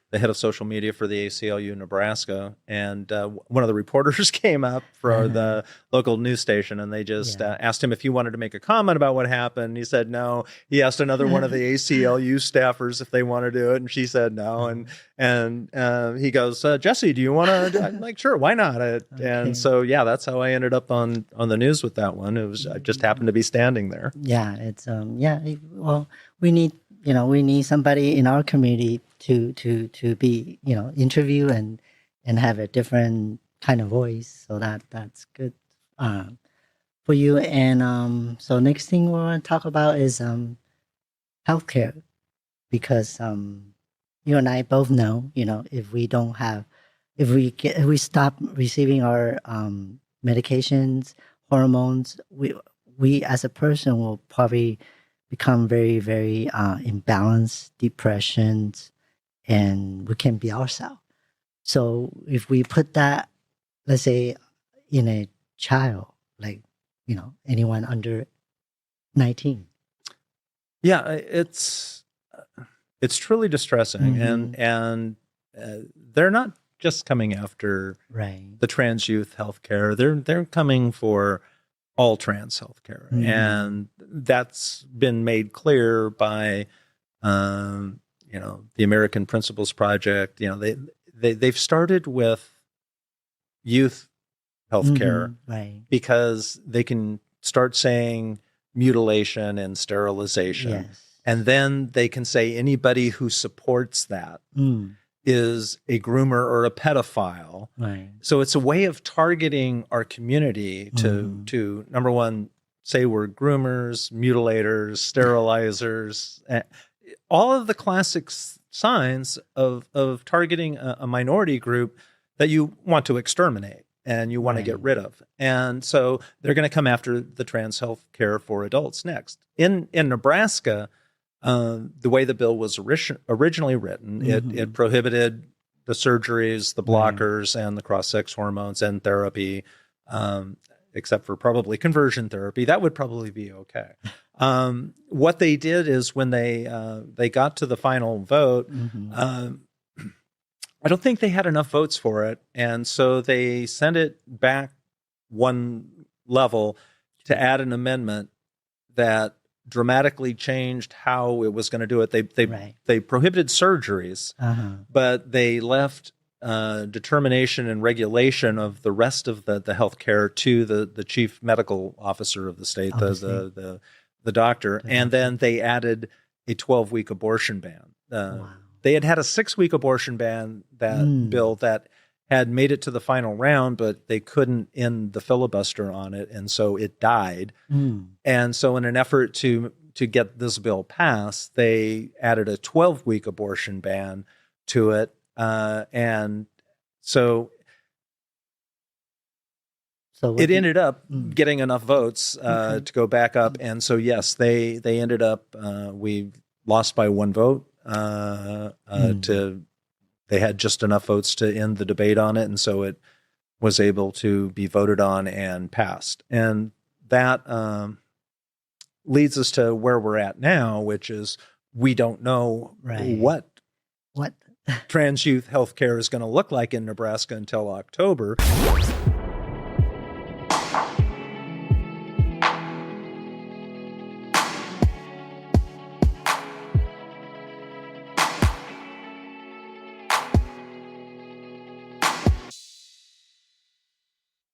the head of social media for the ACLU Nebraska, and one of the reporters came up for the local news station, and they just asked him if he wanted to make a comment about what happened. He said no. He asked another one of the ACLU staffers if they want to do it, and she said no. And he goes, Jesse, do you want to? I'm like, sure, why not? And so that's how I ended up on the news with that one. It was I just happened to be standing there. Yeah, it's well, we need somebody in our community to be interview and have a different kind of voice, so that's good for you. And so next thing we want to talk about is healthcare, because you and I both know, if we stop receiving our medications, hormones, we as a person will probably become very, very imbalanced, depressions, and we can't be ourselves. So if we put that, let's say, in a child, like, anyone under 19. Yeah, it's truly distressing. And they're not just coming after the trans youth healthcare. They're coming for all trans healthcare, and that's been made clear by the American Principles Project. They've started with youth healthcare because they can start saying mutilation and sterilization, and then they can say anybody who supports that is a groomer or a pedophile. So it's a way of targeting our community to number one, say we're groomers, mutilators, sterilizers, all of the classic signs of targeting a minority group that you want to exterminate and you want to get rid of. And so they're going to come after the trans health care for adults next. In Nebraska, the way the bill was originally written, it prohibited the surgeries, the blockers, and the cross-sex hormones and therapy, except for probably conversion therapy. That would probably be okay. What they did is when they got to the final vote, I don't think they had enough votes for it, and so they sent it back one level to add an amendment that dramatically changed how it was going to do it. They prohibited surgeries, but they left determination and regulation of the rest of the healthcare to the chief medical officer of the state, the doctor, and then they added a 12-week abortion ban. They had a 6-week abortion ban bill that had made it to the final round, but they couldn't end the filibuster on it, and so it died. And so in an effort to get this bill passed, they added a 12-week abortion ban to it. And so it ended up getting enough votes to go back up. And so, yes, they ended up, we lost by one vote they had just enough votes to end the debate on it. And so it was able to be voted on and passed. And that leads us to where we're at now, which is we don't know what trans youth healthcare is going to look like in Nebraska until October.